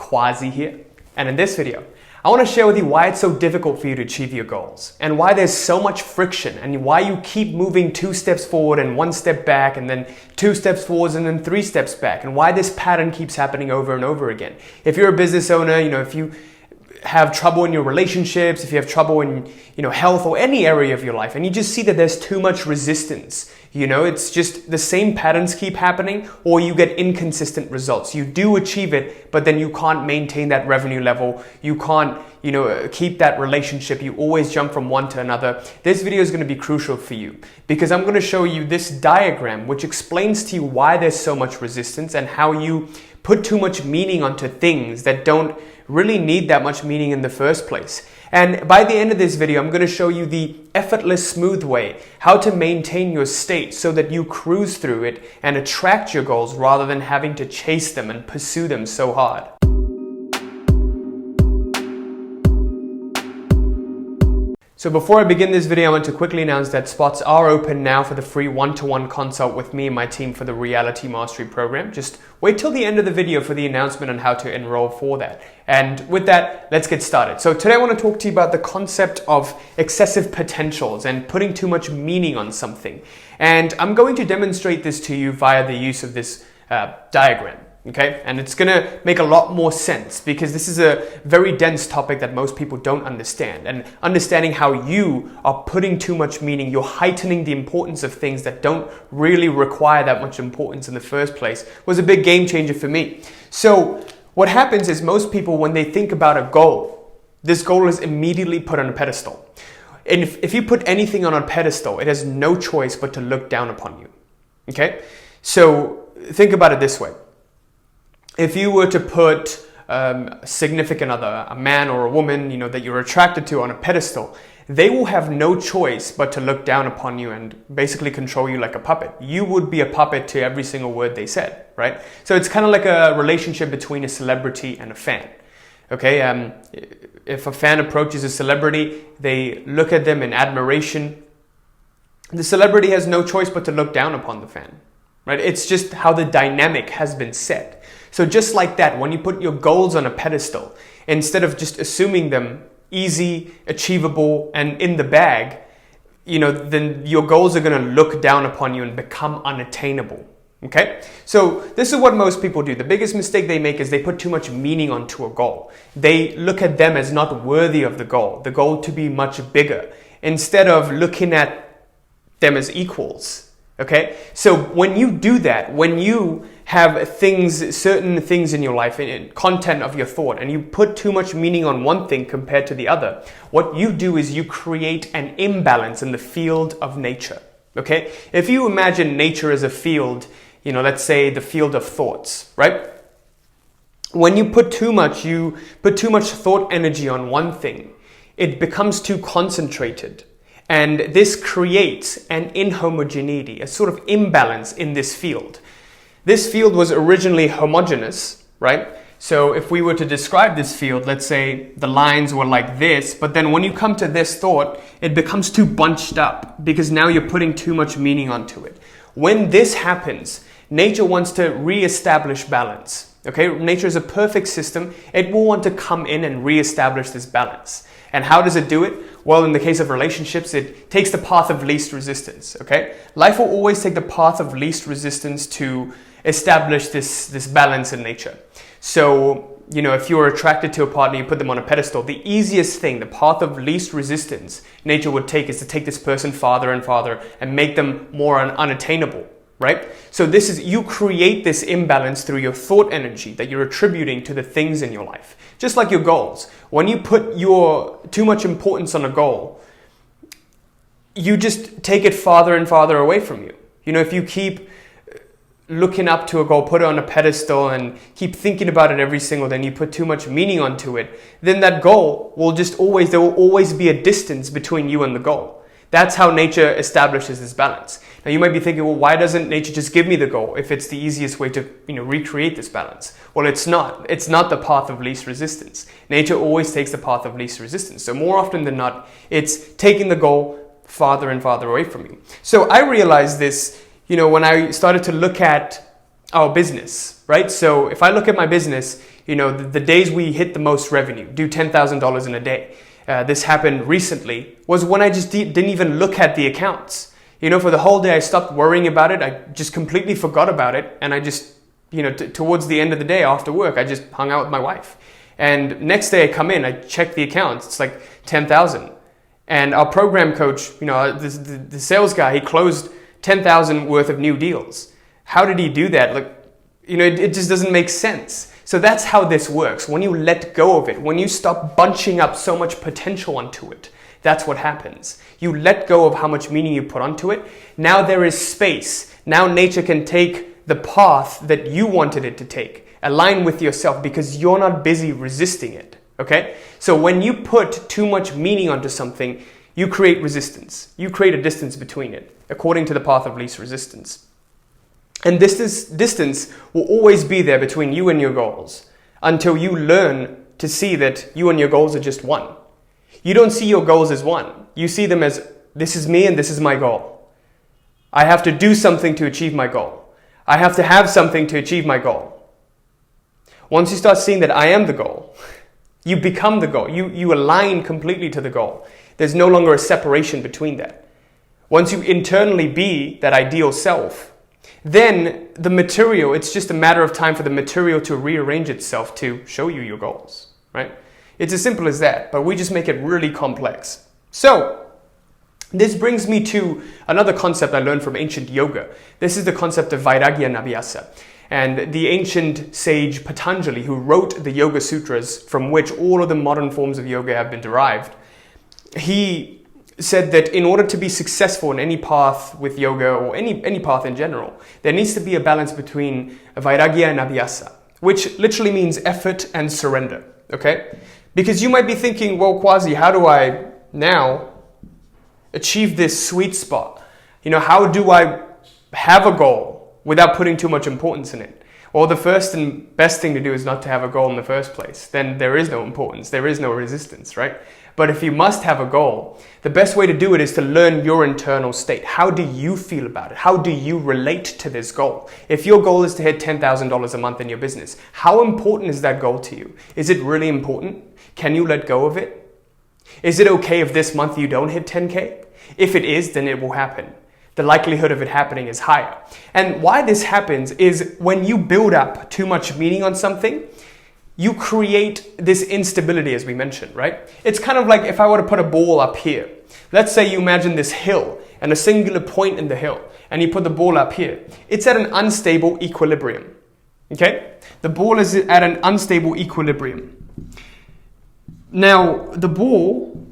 Quasi here, and in this video I want to share with you why it's so difficult for you to achieve your goals and why there's so much friction and why you keep moving 2 steps forward and 1 step back and then 2 steps forwards and then 3 steps back, and why this pattern keeps happening over and over again. If you're a business owner, if you have trouble in your relationships, if you have trouble in health or any area of your life, and you just see that there's too much resistance, it's just the same patterns keep happening, or you get inconsistent results. You do achieve it, but then you can't maintain that revenue level. You can't keep that relationship. You always jump from one to another. This video is going to be crucial for you because I'm going to show you this diagram which explains to you why there's so much resistance and how you put too much meaning onto things that don't really need that much meaning in the first place. And by the end of this video, I'm going to show you the effortless, smooth way how to maintain your state so that you cruise through it and attract your goals rather than having to chase them and pursue them so hard. So before I begin this video, I want to quickly announce that spots are open now for the free one-to-one consult with me and my team for the Reality Mastery program. Just wait till the end of the video for the announcement on how to enroll for that. And with that, let's get started. So today I want to talk to you about the concept of excessive potentials and putting too much meaning on something. And I'm going to demonstrate this to you via the use of this diagram. Okay, and it's going to make a lot more sense because this is a very dense topic that most people don't understand. And understanding how you are putting too much meaning, you're heightening the importance of things that don't really require that much importance in the first place, was a big game changer for me. So what happens is most people, when they think about a goal, this goal is immediately put on a pedestal. And if you put anything on a pedestal, it has no choice but to look down upon you. Okay, so think about it this way. If you were to put a significant other, a man or a woman, that you're attracted to on a pedestal, they will have no choice but to look down upon you and basically control you like a puppet. You would be a puppet to every single word they said, right? So it's kind of like a relationship between a celebrity and a fan. Okay, if a fan approaches a celebrity, they look at them in admiration. The celebrity has no choice but to look down upon the fan, right? It's just how the dynamic has been set. So just like that, when you put your goals on a pedestal, instead of just assuming them easy, achievable, and in the bag, then your goals are going to look down upon you and become unattainable. Okay? So this is what most people do. The biggest mistake they make is they put too much meaning onto a goal. They look at them as not worthy of the goal to be much bigger, instead of looking at them as equals. Okay? So when you do that, when you have certain things in your life, in content of your thought, and you put too much meaning on one thing compared to the other, what you do is you create an imbalance in the field of nature. Okay? If you imagine nature as a field, let's say the field of thoughts, right? When you put too much thought energy on one thing, it becomes too concentrated. And this creates an inhomogeneity, a sort of imbalance in this field. This field was originally homogeneous, right? So if we were to describe this field, let's say the lines were like this, but then when you come to this thought, it becomes too bunched up because now you're putting too much meaning onto it. When this happens, nature wants to reestablish balance. Okay, nature is a perfect system. It will want to come in and reestablish this balance. And how does it do it? Well, in the case of relationships, it takes the path of least resistance. Okay, life will always take the path of least resistance to establish this balance in nature. So, if you're attracted to a partner, you put them on a pedestal, the easiest thing, the path of least resistance nature would take is to take this person farther and farther and make them more unattainable, right? So you create this imbalance through your thought energy that you're attributing to the things in your life. Just like your goals. When you put too much importance on a goal, you just take it farther and farther away from you. If you keep looking up to a goal, put it on a pedestal and keep thinking about it every single day, and you put too much meaning onto it, then that goal there will always be a distance between you and the goal. That's how nature establishes this balance. Now you might be thinking, well, why doesn't nature just give me the goal if it's the easiest way to recreate this balance? Well, it's not. It's not the path of least resistance. Nature always takes the path of least resistance. So more often than not, it's taking the goal farther and farther away from you. So I realized this when I started to look at our business, right? So if I look at my business, The days we hit the most revenue, do $10,000 in a day. This happened recently, was when I just didn't even look at the accounts. For the whole day, I stopped worrying about it. I just completely forgot about it. And I just, towards the end of the day after work, I just hung out with my wife. And next day I come in, I check the accounts. It's like 10,000. And our program coach, the sales guy, he closed 10,000 worth of new deals. How did he do that? It just doesn't make sense. So that's how this works. When you let go of it, when you stop bunching up so much potential onto it, that's what happens. You let go of how much meaning you put onto it. Now there is space. Now nature can take the path that you wanted it to take. Align with yourself because you're not busy resisting it. Okay? So when you put too much meaning onto something, you create resistance. You create a distance between it, according to the path of least resistance. And this distance will always be there between you and your goals until you learn to see that you and your goals are just one. You don't see your goals as one. You see them as, this is me and this is my goal. I have to do something to achieve my goal. I have to have something to achieve my goal. Once you start seeing that I am the goal, you become the goal. You align completely to the goal. There's no longer a separation between that. Once you internally be that ideal self, then the material, it's just a matter of time for the material to rearrange itself to show you your goals, right? It's as simple as that, but we just make it really complex. So, this brings me to another concept I learned from ancient yoga. This is the concept of Vairagya Nabhyasa. And the ancient sage Patanjali, who wrote the Yoga Sutras from which all of the modern forms of yoga have been derived, he said that in order to be successful in any path with yoga or any path in general, there needs to be a balance between Vairagya and Abhyasa, which literally means effort and surrender, okay? Because you might be thinking, well, Kwasi, how do I now achieve this sweet spot? How do I have a goal without putting too much importance in it? Well, the first and best thing to do is not to have a goal in the first place. Then there is no importance, there is no resistance, right? But if you must have a goal, the best way to do it is to learn your internal state. How do you feel about it? How do you relate to this goal? If your goal is to hit $10,000 a month in your business, how important is that goal to you? Is it really important? Can you let go of it? Is it okay if this month you don't hit 10K? If it is, then it will happen. The likelihood of it happening is higher. And why this happens is when you build up too much meaning on something, you create this instability, as we mentioned, right? It's kind of like if I were to put a ball up here. Let's say you imagine this hill and a singular point in the hill, and you put the ball up here. It's at an unstable equilibrium, okay? The ball is at an unstable equilibrium. Now, the ball,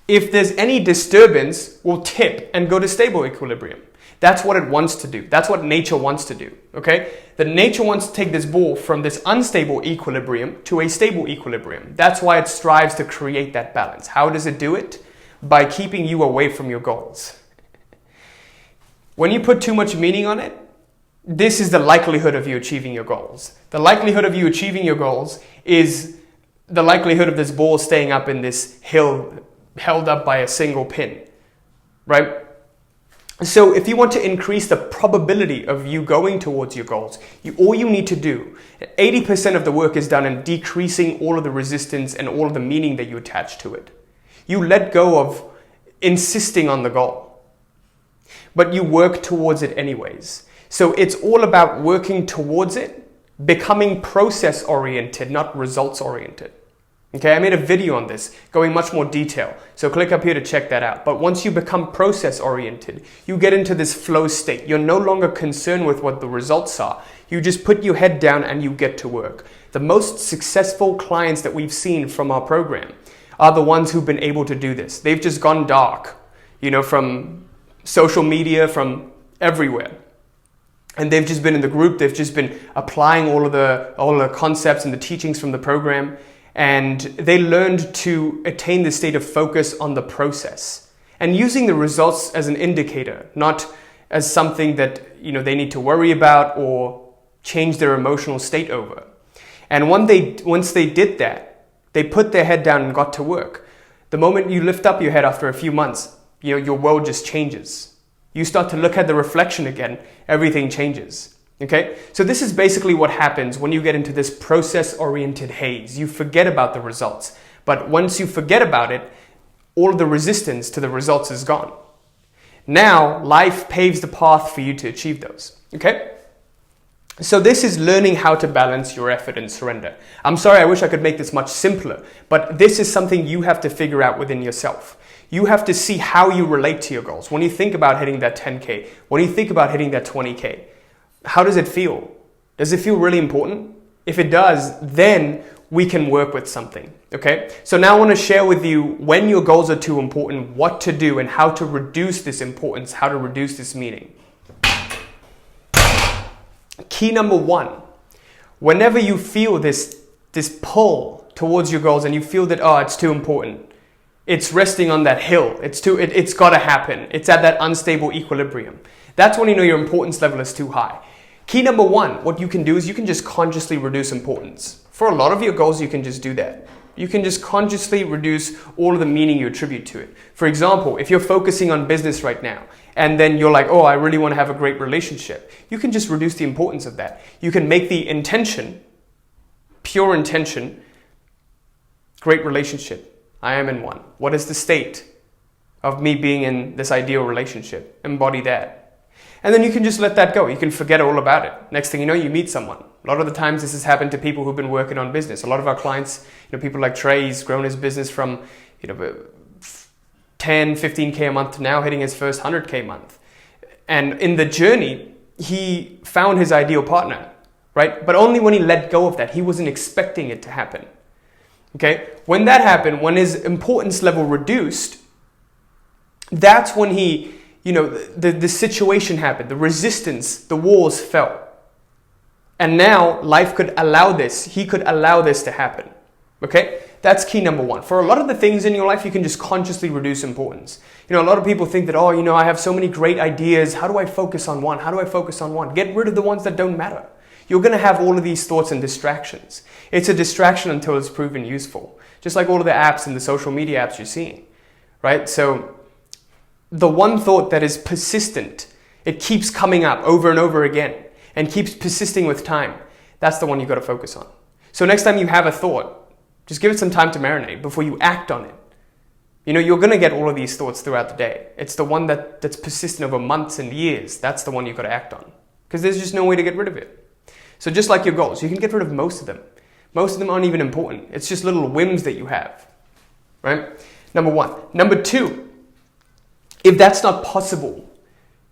if there's any disturbance, will tip and go to stable equilibrium. That's what it wants to do. That's what nature wants to do, okay? The nature wants to take this ball from this unstable equilibrium to a stable equilibrium. That's why it strives to create that balance. How does it do it? By keeping you away from your goals. When you put too much meaning on it, this is the likelihood of you achieving your goals. The likelihood of you achieving your goals is the likelihood of this ball staying up in this hill held up by a single pin, right? So if you want to increase the probability of you going towards your goals, all you need to do, 80% of the work is done in decreasing all of the resistance and all of the meaning that you attach to it. You let go of insisting on the goal, but you work towards it anyways. So it's all about working towards it, becoming process-oriented, not results-oriented. Okay, I made a video on this, going much more detail. So click up here to check that out. But once you become process-oriented, you get into this flow state. You're no longer concerned with what the results are. You just put your head down and you get to work. The most successful clients that we've seen from our program are the ones who've been able to do this. They've just gone dark, from social media, from everywhere. And they've just been in the group. They've just been applying all of the concepts and the teachings from the program. And they learned to attain the state of focus on the process and using the results as an indicator, not as something that they need to worry about or change their emotional state over. And once they did that, they put their head down and got to work. The moment you lift up your head after a few months, your world just changes. You start to look at the reflection again, everything changes. Okay, so this is basically what happens when you get into this process-oriented haze. You forget about the results. But once you forget about it, all of the resistance to the results is gone. Now, life paves the path for you to achieve those. Okay? So this is learning how to balance your effort and surrender. I'm sorry, I wish I could make this much simpler, but this is something you have to figure out within yourself. You have to see how you relate to your goals. When you think about hitting that 10K, when you think about hitting that 20K, how does it feel? Does it feel really important? If it does, then we can work with something, okay? So now I want to share with you when your goals are too important, what to do and how to reduce this importance, how to reduce this meaning. Key number one, whenever you feel this pull towards your goals and you feel that, oh, it's too important, it's resting on that hill, it's got to happen, it's at that unstable equilibrium, that's when you know your importance level is too high. Key number one, what you can do is you can just consciously reduce importance. For a lot of your goals, you can just do that. You can just consciously reduce all of the meaning you attribute to it. For example, if you're focusing on business right now, and then you're like, oh, I really want to have a great relationship, you can just reduce the importance of that. You can make the intention, pure intention, great relationship. I am in one. What is the state of me being in this ideal relationship? Embody that. And then you can just let that go. You can forget all about it. Next thing you know, you meet someone. A lot of the times this has happened to people who've been working on business. A lot of our clients, people like Trey, he's grown his business from 10, 15K a month to now hitting his first 100K a month. And in the journey, he found his ideal partner, right? But only when he let go of that. He wasn't expecting it to happen. Okay? When that happened, when his importance level reduced, that's when he, the situation happened, the resistance, the walls fell. And now life could allow this, he could allow this to happen. Okay? That's key number one. For a lot of the things in your life, you can just consciously reduce importance. A lot of people think that, oh, I have so many great ideas. How do I focus on one? How do I focus on one? Get rid of the ones that don't matter. You're going to have all of these thoughts and distractions. It's a distraction until it's proven useful. Just like all of the apps and the social media apps you're seeing, right? So the one thought that is persistent, it keeps coming up over and over again and keeps persisting with time. That's the one you got to focus on. So next time you have a thought, just give it some time to marinate before you act on it. You're going to get all of these thoughts throughout the day. It's the one that's persistent over months and years. That's the one you got to act on because there's just no way to get rid of it. So just like your goals, you can get rid of most of them. Most of them aren't even important. It's just little whims that you have, right? Number one. Number two, if that's not possible,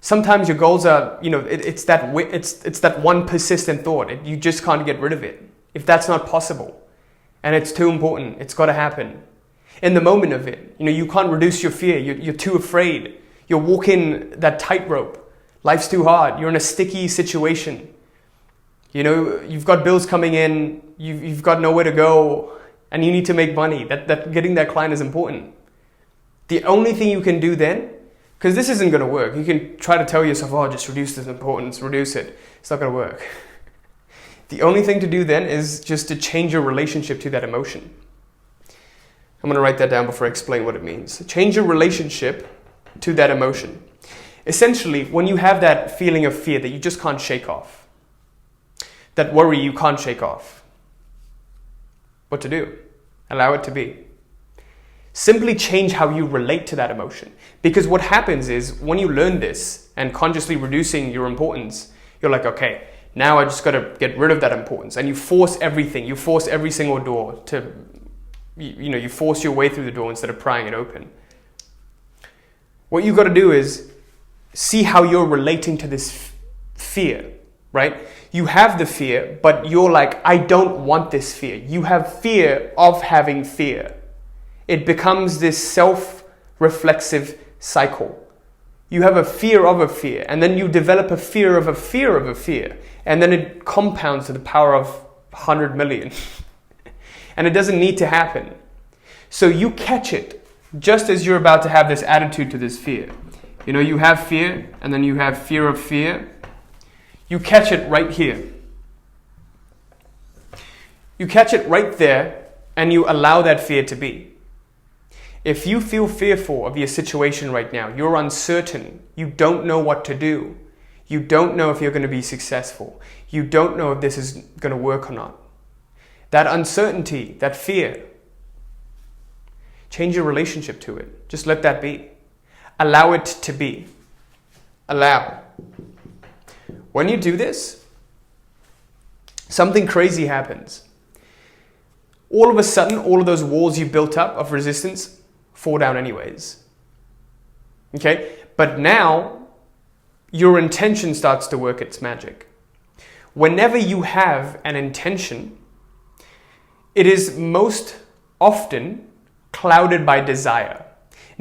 sometimes your goals are, it's that one persistent thought. You just can't get rid of it. If that's not possible and it's too important, it's got to happen. In the moment of it, you can't reduce your fear. You're too afraid. You're walking that tightrope. Life's too hard. You're in a sticky situation. You've got bills coming in. You've got nowhere to go and you need to make money. That getting that client is important. The only thing you can do then, because this isn't going to work. You can try to tell yourself, oh, just reduce this importance, reduce it. It's not going to work. The only thing to do then is just to change your relationship to that emotion. I'm going to write that down before I explain what it means. Change your relationship to that emotion. Essentially, when you have that feeling of fear that you just can't shake off, that worry you can't shake off, what to do? Allow it to be. Simply change how you relate to that emotion. Because what happens is when you learn this and consciously reducing your importance, you're like, okay, now I just got to get rid of that importance. And you force everything. You force every single door to, you force your way through the door instead of prying it open. What you got to do is see how you're relating to this fear, right? You have the fear, but you're like, I don't want this fear. You have fear of having fear. It becomes this self-reflexive cycle. You have a fear of a fear, and then you develop a fear of a fear of a fear, and then it compounds to the power of 100 million. And it doesn't need to happen. So you catch it just as you're about to have this attitude to this fear. You have fear, and then you have fear of fear. You catch it right here. You catch it right there, and you allow that fear to be. If you feel fearful of your situation right now, you're uncertain, you don't know what to do, You don't know if you're going to be successful. You don't know if this is going to work or not. That uncertainty, that fear, change your relationship to it. Just let that be. Allow it to be. Allow. When you do this, something crazy happens. All of a sudden, all of those walls you built up of resistance fall down anyways. Okay? But now, your intention starts to work its magic. Whenever you have an intention, it is most often clouded by desire.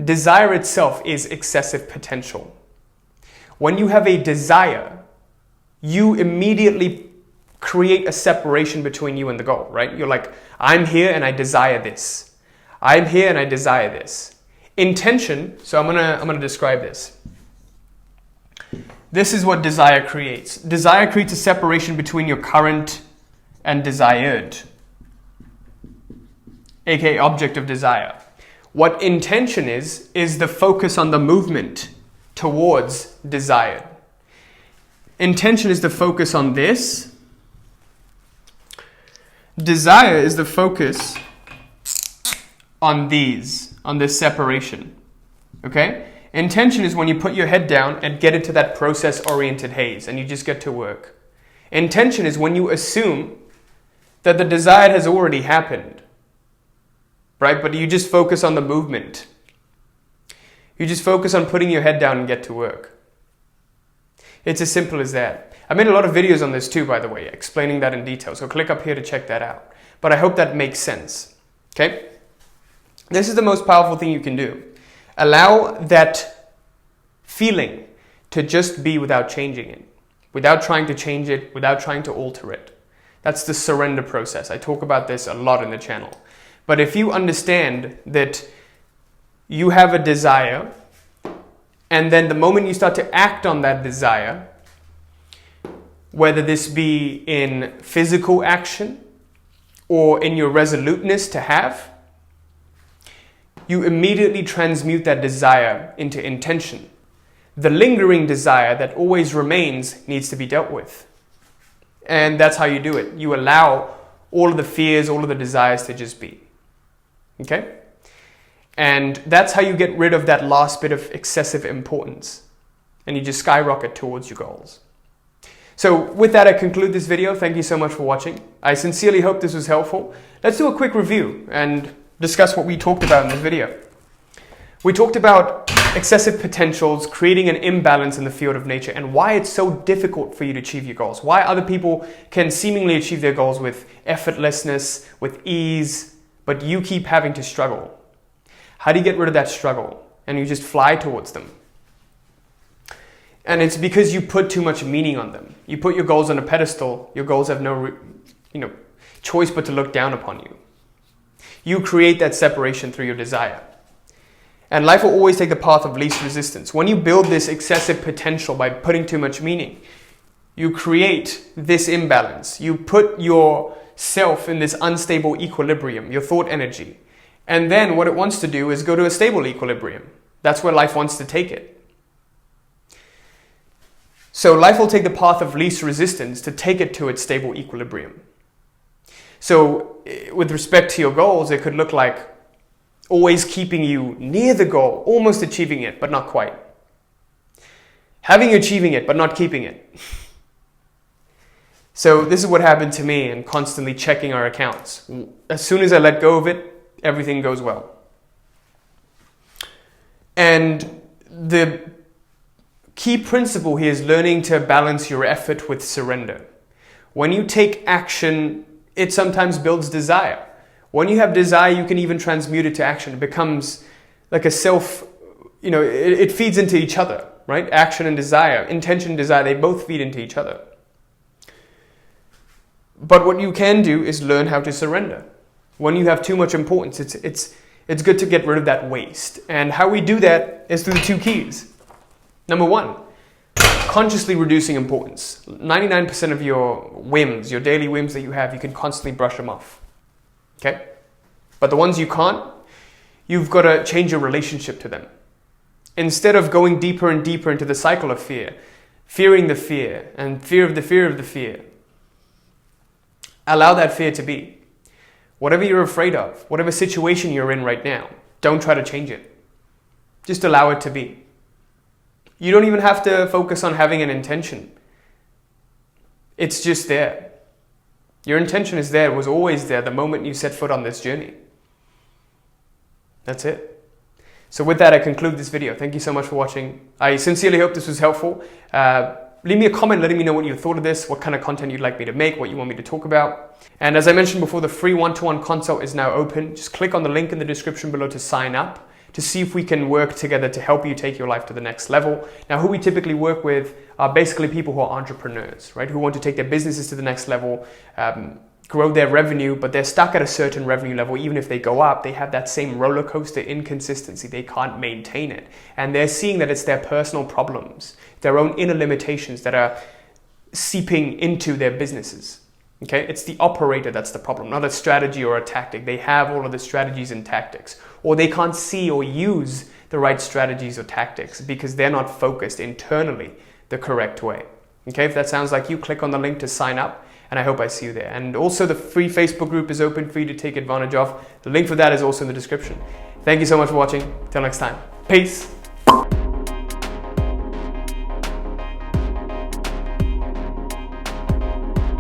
Desire itself is excessive potential. When you have a desire, you immediately create a separation between you and the goal, right? You're like, I'm here and I desire this. I'm here and I desire this. Intention, so I'm gonna describe this. This is what desire creates. Desire creates a separation between your current and desired, aka object of desire. What intention is the focus on the movement towards desired. Intention is the focus on this. Desire is the focus on these, on this separation. Okay? Intention is when you put your head down and get into that process-oriented haze and you just get to work. Intention is when you assume that the desired has already happened, right? But you just focus on the movement. You just focus on putting your head down and get to work. It's as simple as that. I made a lot of videos on this too, by the way, explaining that in detail. So click up here to check that out. But I hope that makes sense. Okay? This is the most powerful thing you can do. Allow that feeling to just be without changing it, without trying to change it, without trying to alter it. That's the surrender process. I talk about this a lot in the channel. But if you understand that you have a desire, and then the moment you start to act on that desire, whether this be in physical action or in your resoluteness to have, you immediately transmute that desire into intention. The lingering desire that always remains needs to be dealt with. And that's how you do it. You allow all of the fears, all of the desires to just be. Okay? And that's how you get rid of that last bit of excessive importance. And you just skyrocket towards your goals. So with that, I conclude this video. Thank you so much for watching. I sincerely hope this was helpful. Let's do a quick review and discuss what we talked about in this video. We talked about excessive potentials, creating an imbalance in the field of nature, and why it's so difficult for you to achieve your goals. Why other people can seemingly achieve their goals with effortlessness, with ease, but you keep having to struggle. How do you get rid of that struggle? And you just fly towards them. And it's because you put too much meaning on them. You put your goals on a pedestal, your goals have no choice but to look down upon you. You create that separation through your desire. And life will always take the path of least resistance. When you build this excessive potential by putting too much meaning, you create this imbalance. You put yourself in this unstable equilibrium, your thought energy. And then what it wants to do is go to a stable equilibrium. That's where life wants to take it. So life will take the path of least resistance to take it to its stable equilibrium. So with respect to your goals, it could look like always keeping you near the goal, almost achieving it, but not quite. Having you achieving it, but not keeping it. So this is what happened to me and constantly checking our accounts. As soon as I let go of it, everything goes well. And the key principle here is learning to balance your effort with surrender. When you take action, it sometimes builds desire. When you have desire, you can even transmute it to action. It becomes like a self, it feeds into each other, right? Action and desire, intention and desire, they both feed into each other. But what you can do is learn how to surrender. When you have too much importance, it's good to get rid of that waste. And how we do that is through the two keys. Number one, consciously reducing importance. 99% of your whims, your daily whims that you have, you can constantly brush them off. Okay? But the ones you can't, you've got to change your relationship to them. Instead of going deeper and deeper into the cycle of fear, fearing the fear and fear of the fear of the fear. Allow that fear to be. Whatever you're afraid of, whatever situation you're in right now, don't try to change it. Just allow it to be. You don't even have to focus on having an intention. It's just there. Your intention is there, it was always there the moment you set foot on this journey. That's it. So with that, I conclude this video. Thank you so much for watching. I sincerely hope this was helpful. Leave me a comment letting me know what you thought of this, what kind of content you'd like me to make, what you want me to talk about. And as I mentioned before, the free one-to-one consult is now open. Just click on the link in the description below to sign up, to see if we can work together to help you take your life to the next level. Now, who we typically work with are basically people who are entrepreneurs, right? Who want to take their businesses to the next level, grow their revenue, but they're stuck at a certain revenue level. Even if they go up, they have that same roller coaster inconsistency. They can't maintain it. And they're seeing that it's their personal problems, their own inner limitations that are seeping into their businesses. Okay, it's the operator that's the problem, not a strategy or a tactic. They have all of the strategies and tactics, or they can't see or use the right strategies or tactics because they're not focused internally the correct way. Okay, if that sounds like you, click on the link to sign up, and I hope I see you there. And also the free Facebook group is open for you to take advantage of. The link for that is also in the description. Thank you so much for watching. Till next time. Peace.